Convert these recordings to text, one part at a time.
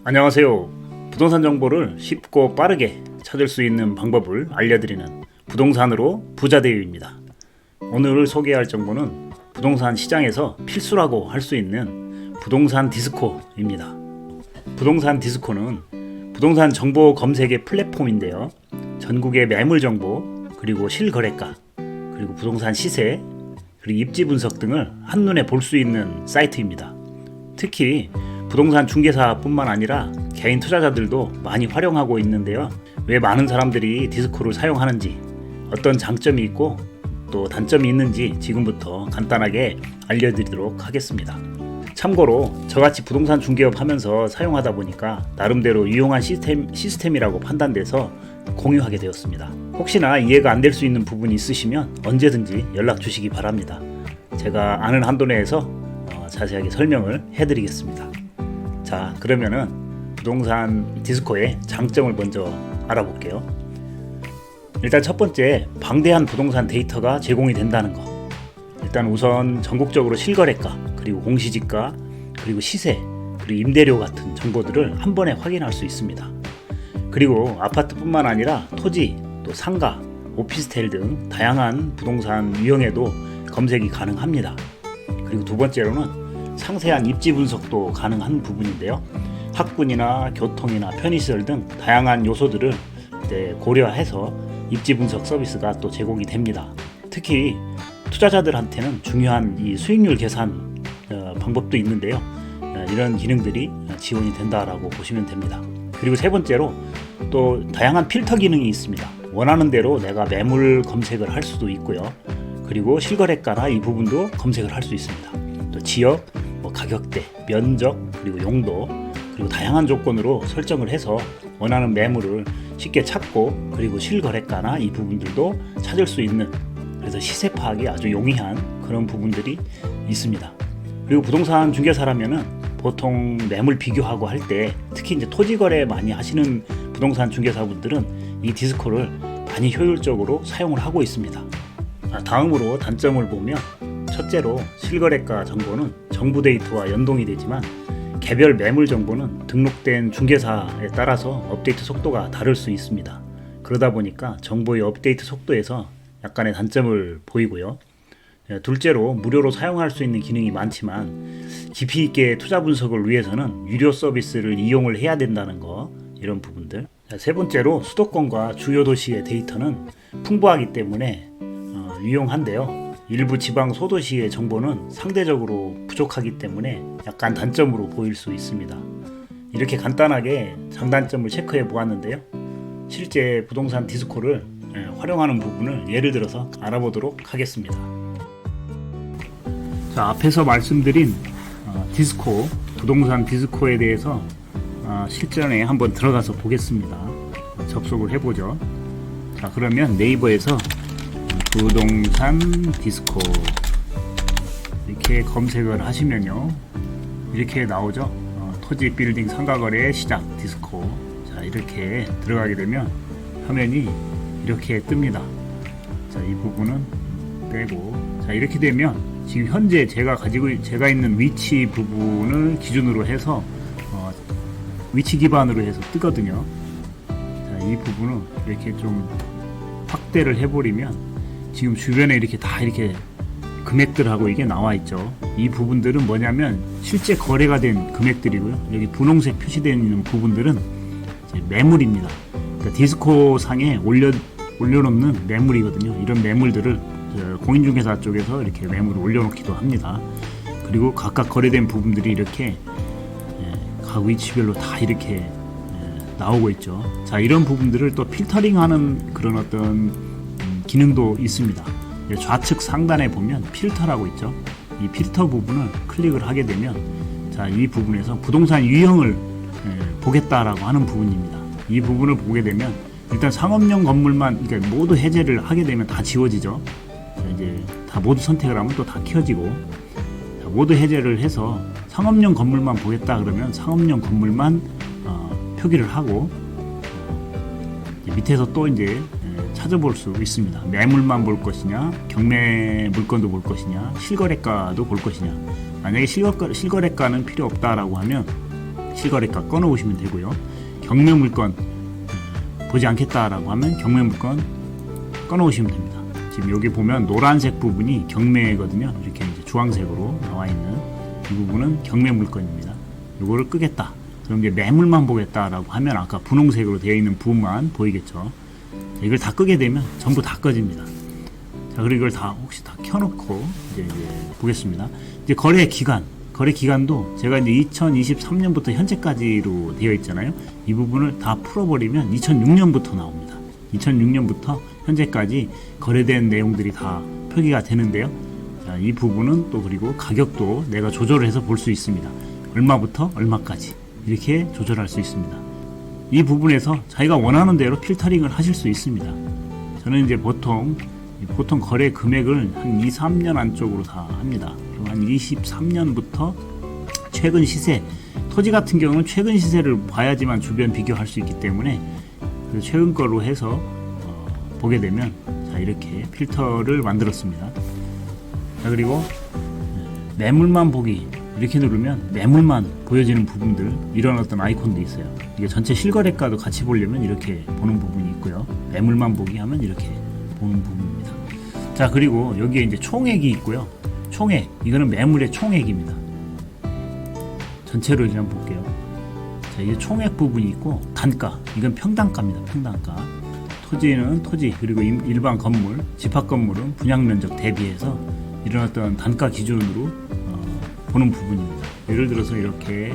안녕하세요. 부동산 정보를 쉽고 빠르게 찾을 수 있는 방법을 알려드리는 부동산으로 부자대유입니다. 오늘 소개할 정보는 부동산 시장에서 필수라고 할 수 있는 부동산 디스코입니다. 부동산 디스코는 부동산 정보 검색의 플랫폼인데요. 전국의 매물 정보, 그리고 실거래가, 그리고 부동산 시세, 그리고 입지 분석 등을 한눈에 볼 수 있는 사이트입니다. 특히 부동산 중개사뿐만 아니라 개인 투자자들도 많이 활용하고 있는데요. 왜 많은 사람들이 디스코를 사용하는지, 어떤 장점이 있고 또 단점이 있는지 지금부터 간단하게 알려드리도록 하겠습니다. 참고로 저같이 부동산 중개업 하면서 사용하다 보니까 나름대로 유용한 시스템이라고 판단돼서 공유하게 되었습니다. 혹시나 이해가 안 될 수 있는 부분이 있으시면 언제든지 연락 주시기 바랍니다. 제가 아는 한도 내에서 자세하게 설명을 해드리겠습니다. 자, 그러면은 부동산 디스코의 장점을 먼저 알아볼게요. 일단 첫 번째, 방대한 부동산 데이터가 제공이 된다는 거. 일단 우선 전국적으로 실거래가, 그리고 공시지가, 그리고 시세, 그리고 임대료 같은 정보들을 한 번에 확인할 수 있습니다. 그리고 아파트뿐만 아니라 토지, 또 상가, 오피스텔 등 다양한 부동산 유형에도 검색이 가능합니다. 그리고 두 번째로는 상세한 입지 분석도 가능한 부분인데요. 학군이나 교통이나 편의시설 등 다양한 요소들을 고려해서 입지 분석 서비스가 또 제공이 됩니다. 특히 투자자들한테는 중요한 이 수익률 계산 방법도 있는데요. 이런 기능들이 지원이 된다라고 보시면 됩니다. 그리고 세 번째로 또 다양한 필터 기능이 있습니다. 원하는 대로 내가 매물 검색을 할 수도 있고요. 그리고 실거래가나 이 부분도 검색을 할 수 있습니다. 또 지역, 가격대, 면적, 그리고 용도, 그리고 다양한 조건으로 설정을 해서 원하는 매물을 쉽게 찾고, 그리고 실거래가나 이 부분들도 찾을 수 있는, 그래서 시세 파악이 아주 용이한 그런 부분들이 있습니다. 그리고 부동산 중개사라면은 보통 매물 비교하고 할 때, 특히 이제 토지 거래 많이 하시는 부동산 중개사분들은 이 디스코를 많이 효율적으로 사용을 하고 있습니다. 다음으로 단점을 보면, 첫째로 실거래가 정보는 정부 데이터와 연동이 되지만 개별 매물 정보는 등록된 중개사에 따라서 업데이트 속도가 다를 수 있습니다. 그러다 보니까 정보의 업데이트 속도에서 약간의 단점을 보이고요. 둘째로 무료로 사용할 수 있는 기능이 많지만 깊이 있게 투자 분석을 위해서는 유료 서비스를 이용을 해야 된다는 거, 이런 부분들. 세 번째로 수도권과 주요 도시의 데이터는 풍부하기 때문에 유용한데요. 일부 지방 소도시의 정보는 상대적으로 부족하기 때문에 약간 단점으로 보일 수 있습니다. 이렇게 간단하게 장단점을 체크해 보았는데요. 실제 부동산 디스코를 활용하는 부분을 예를 들어서 알아보도록 하겠습니다. 자, 앞에서 말씀드린 디스코, 부동산 디스코에 대해서 실전에 한번 들어가서 보겠습니다. 접속을 해보죠. 자, 그러면 네이버에서 부동산 디스코 이렇게 검색을 하시면요, 이렇게 나오죠. 토지 빌딩 상가거래 시작 디스코. 자, 이렇게 들어가게 되면 화면이 이렇게 뜹니다. 자, 이 부분은 빼고, 자, 이렇게 되면 지금 현재 제가 있는 위치 부분을 기준으로 해서 위치 기반으로 해서 뜨거든요. 자, 이 부분은 이렇게 좀 확대를 해버리면 지금 주변에 이렇게 다 이렇게 금액들하고 이게 나와 있죠. 이 부분들은 뭐냐면 실제 거래가 된 금액들이고요. 여기 분홍색 표시되어 있는 부분들은 이제 매물입니다. 그러니까 디스코 상에 올려놓는 매물이거든요. 이런 매물들을 공인중개사 쪽에서 이렇게 매물을 올려놓기도 합니다. 그리고 각각 거래된 부분들이 이렇게 각 위치별로 다 이렇게 나오고 있죠. 자, 이런 부분들을 또 필터링하는 그런 어떤 기능도 있습니다. 좌측 상단에 보면 필터라고 있죠. 이 필터 부분을 클릭을 하게 되면, 자, 이 부분에서 부동산 유형을 보겠다라고 하는 부분입니다. 이 부분을 보게 되면 일단 상업용 건물만, 그러니까 모두 해제를 하게 되면 다 지워지죠. 자, 이제 다 모두 선택을 하면 또 다 켜지고, 자, 모두 해제를 해서 상업용 건물만 보겠다 그러면 상업용 건물만 표기를 하고, 밑에서 또 이제 찾아볼 수 있습니다. 매물만 볼 것이냐, 경매 물건도 볼 것이냐, 실거래가도 볼 것이냐. 만약에 실거래가는 필요 없다라고 하면 실거래가 꺼놓으시면 되고요. 경매 물건 보지 않겠다라고 하면 경매 물건 꺼놓으시면 됩니다. 지금 여기 보면 노란색 부분이 경매거든요. 이렇게 이제 주황색으로 나와 있는 이 부분은 경매 물건입니다. 이거를 끄겠다. 그럼 이제 매물만 보겠다라고 하면 아까 분홍색으로 되어 있는 부분만 보이겠죠. 자, 이걸 다 끄게 되면 전부 다 꺼집니다. 자, 그리고 이걸 다 혹시 다 켜놓고 이제 보겠습니다. 이제 거래 기간도 제가 이제 2023년부터 현재까지로 되어 있잖아요. 이 부분을 다 풀어버리면 2006년부터 나옵니다. 2006년부터 현재까지 거래된 내용들이 다 표기가 되는데요. 자, 이 부분은 또 그리고 가격도 내가 조절을 해서 볼 수 있습니다. 얼마부터 얼마까지 이렇게 조절할 수 있습니다. 이 부분에서 자기가 원하는 대로 필터링을 하실 수 있습니다. 저는 이제 보통 거래 금액을 한 2, 3년 안쪽으로 다 합니다. 한 23년부터 최근 시세, 토지 같은 경우는 최근 시세를 봐야지만 주변 비교할 수 있기 때문에 최근 거로 해서 보게 되면 자, 이렇게 필터를 만들었습니다. 자, 그리고 매물만 보기 이렇게 누르면 매물만 보여지는 부분들, 이런 어떤 아이콘도 있어요. 이게 전체 실거래가도 같이 보려면 이렇게 보는 부분이 있고요. 매물만 보기 하면 이렇게 보는 부분입니다. 자, 그리고 여기에 이제 총액이 있고요. 총액, 이거는 매물의 총액입니다. 전체로 그냥 볼게요. 자, 이게 총액 부분이 있고, 단가, 이건 평당가입니다. 평당가. 토지는 토지, 그리고 일반 건물, 집합 건물은 분양 면적 대비해서 이런 어떤 단가 기준으로 보는 부분입니다. 예를 들어서 이렇게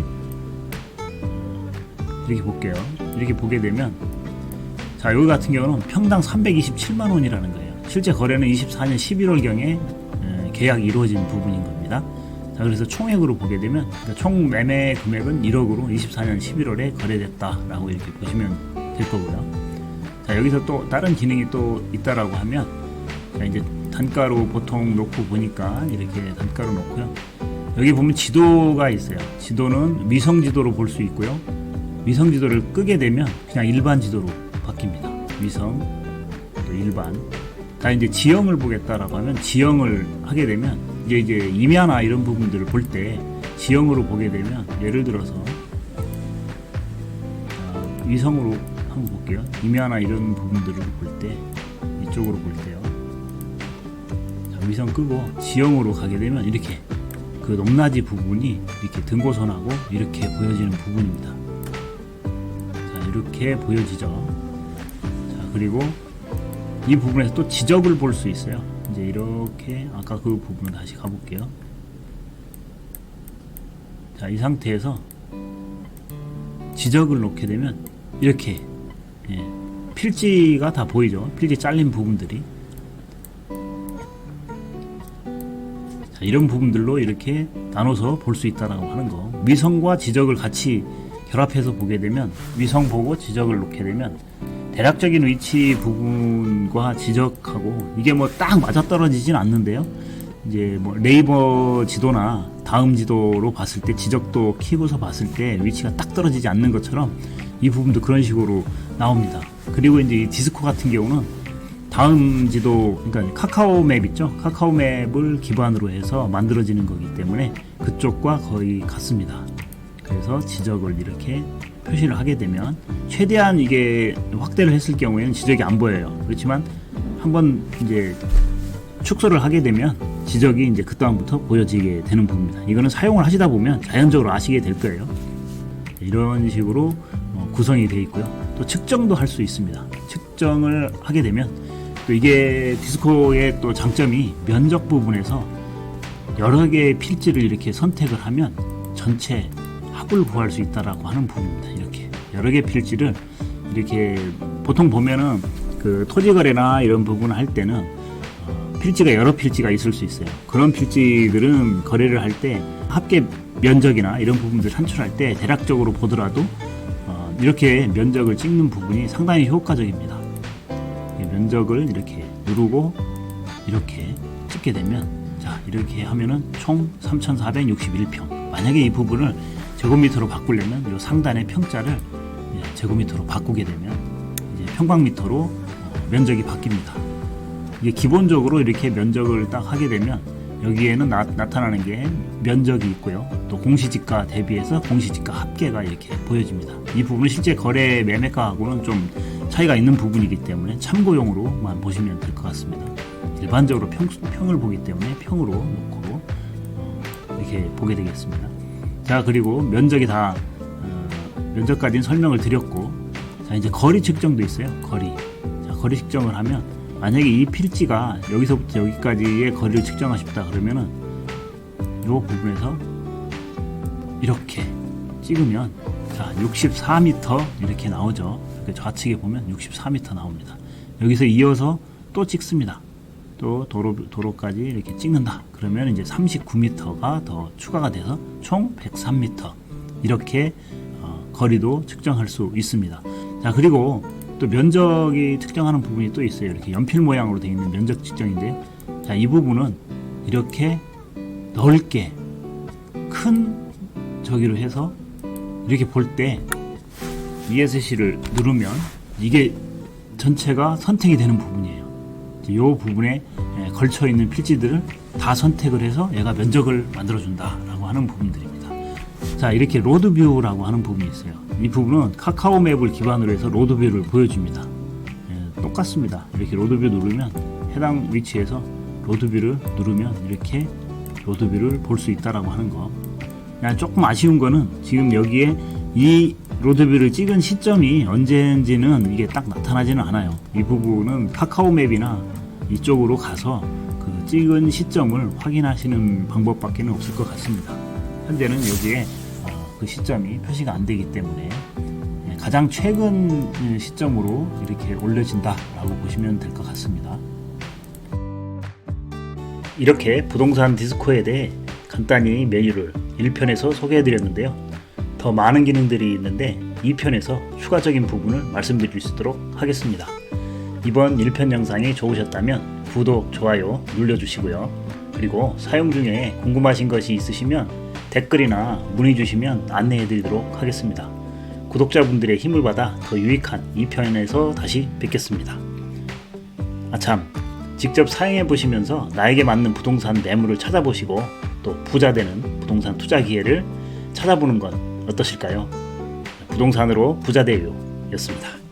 볼게요. 이렇게 보게 되면, 자, 여기 같은 경우는 평당 327만 원이라는 거예요. 실제 거래는 24년 11월경에 계약이 이루어진 부분인 겁니다. 자, 그래서 총액으로 보게 되면, 그러니까 총 매매 금액은 1억으로 24년 11월에 거래됐다라고 이렇게 보시면 될 거고요. 자, 여기서 또 다른 기능이 또 있다라고 하면, 자, 이제 단가로 보통 놓고 보니까 이렇게 단가로 놓고요. 여기 보면 지도가 있어요. 지도는 위성 지도로 볼 수 있고요. 위성 지도를 끄게 되면 그냥 일반 지도로 바뀝니다. 위성, 일반. 자, 이제 지형을 보겠다라고 하면 지형을 하게 되면 이제 임야나 이런 부분들을 볼 때 지형으로 보게 되면, 예를 들어서 위성으로 한번 볼게요. 임야나 이런 부분들을 볼 때, 이쪽으로 볼 때요. 자, 위성 끄고 지형으로 가게 되면 이렇게 그 높낮이 부분이 이렇게 등고선하고 이렇게 보여지는 부분입니다. 자, 이렇게 보여지죠. 자, 그리고 이 부분에서 또 지적을 볼 수 있어요. 이제 이렇게 아까 그 부분 다시 가볼게요. 자, 이 상태에서 지적을 놓게 되면 이렇게 필지가 다 보이죠. 필지 잘린 부분들이. 자, 이런 부분들로 이렇게 나눠서 볼 수 있다라고 하는 거. 위성과 지적을 같이 결합해서 보게 되면, 위성 보고 지적을 놓게 되면 대략적인 위치 부분과 지적하고, 이게 뭐 딱 맞아떨어지진 않는데요. 이제 뭐 네이버 지도나 다음 지도로 봤을 때 지적도 키고서 봤을 때 위치가 딱 떨어지지 않는 것처럼 이 부분도 그런 식으로 나옵니다. 그리고 이제 이 디스코 같은 경우는 다음 지도, 그러니까 카카오 맵 있죠? 카카오 맵을 기반으로 해서 만들어지는 거기 때문에 그쪽과 거의 같습니다. 그래서 지적을 이렇게 표시를 하게 되면 최대한 이게 확대를 했을 경우에는 지적이 안 보여요. 그렇지만 한번 이제 축소를 하게 되면 지적이 이제 그다음부터 보여지게 되는 부분입니다. 이거는 사용을 하시다 보면 자연적으로 아시게 될 거예요. 이런 식으로 구성이 되어 있고요. 또 측정도 할 수 있습니다. 측정을 하게 되면 또 이게 디스코의 또 장점이 면적 부분에서 여러 개의 필지를 이렇게 선택을 하면 전체 합을 구할 수 있다라고 하는 부분입니다. 이렇게 여러 개 필지를 이렇게 보통 보면은 그 토지 거래나 이런 부분을 할 때는 필지가 여러 필지가 있을 수 있어요. 그런 필지들은 거래를 할 때 합계 면적이나 이런 부분들 산출할 때 대략적으로 보더라도 이렇게 면적을 찍는 부분이 상당히 효과적입니다. 면적을 이렇게 누르고 이렇게 찍게 되면, 자, 이렇게 하면은 총 3,461평. 만약에 이 부분을 제곱미터로 바꾸려면 이 상단의 평자를 제곱미터로 바꾸게 되면 이제 평방미터로 면적이 바뀝니다. 이게 기본적으로 이렇게 면적을 딱 하게 되면 여기에는 나타나는 게 면적이 있고요. 또 공시지가 대비해서 공시지가 합계가 이렇게 보여집니다. 이 부분은 실제 거래 매매가하고는 좀 차이가 있는 부분이기 때문에 참고용으로만 보시면 될 것 같습니다. 일반적으로 평을 보기 때문에 평으로 놓고 이렇게 보게 되겠습니다. 자, 그리고 면적이 다 면적까지는 설명을 드렸고, 자, 이제 거리 측정도 있어요. 거리. 자, 거리 측정을 하면 만약에 이 필지가 여기서부터 여기까지의 거리를 측정하고 싶다 그러면은 이 부분에서 이렇게 찍으면 자 64m 이렇게 나오죠. 이렇게 좌측에 보면 64m 나옵니다. 여기서 이어서 또 찍습니다. 또 도로까지 이렇게 찍는다. 그러면 이제 39m가 더 추가가 돼서 총 103m 이렇게 거리도 측정할 수 있습니다. 자, 그리고 또 면적이 측정하는 부분이 또 있어요. 이렇게 연필 모양으로 되어 있는 면적 측정인데요. 자, 이 부분은 이렇게 넓게 큰 저기로 해서 이렇게 볼 때 ESC를 누르면 이게 전체가 선택이 되는 부분이에요. 이 부분에 걸쳐 있는 필지들을 다 선택을 해서 얘가 면적을 만들어준다라고 하는 부분들입니다. 자, 이렇게 로드뷰라고 하는 부분이 있어요. 이 부분은 카카오 맵을 기반으로 해서 로드뷰를 보여줍니다. 똑같습니다. 이렇게 로드뷰 누르면 해당 위치에서 로드뷰를 누르면 이렇게 로드뷰를 볼 수 있다라고 하는 거. 그냥 조금 아쉬운 거는 지금 여기에 이 로드뷰를 찍은 시점이 언제인지는 이게 딱 나타나지는 않아요. 이 부분은 카카오 맵이나 이쪽으로 가서 그 찍은 시점을 확인하시는 방법밖에 없을 것 같습니다. 현재는 여기에 그 시점이 표시가 안 되기 때문에 가장 최근 시점으로 이렇게 올려진다라고 보시면 될 것 같습니다. 이렇게 부동산 디스코에 대해 간단히 메뉴를 1편에서 소개해드렸는데요. 더 많은 기능들이 있는데 2편에서 추가적인 부분을 말씀드릴 수 있도록 하겠습니다. 이번 1편 영상이 좋으셨다면 구독, 좋아요 눌러주시고요. 그리고 사용 중에 궁금하신 것이 있으시면 댓글이나 문의 주시면 안내해드리도록 하겠습니다. 구독자분들의 힘을 받아 더 유익한 2편에서 다시 뵙겠습니다. 아참, 직접 사용해 보시면서 나에게 맞는 부동산 매물을 찾아보시고 또 부자되는 부동산 투자 기회를 찾아보는 건 어떠실까요? 부동산으로 부자되요였습니다.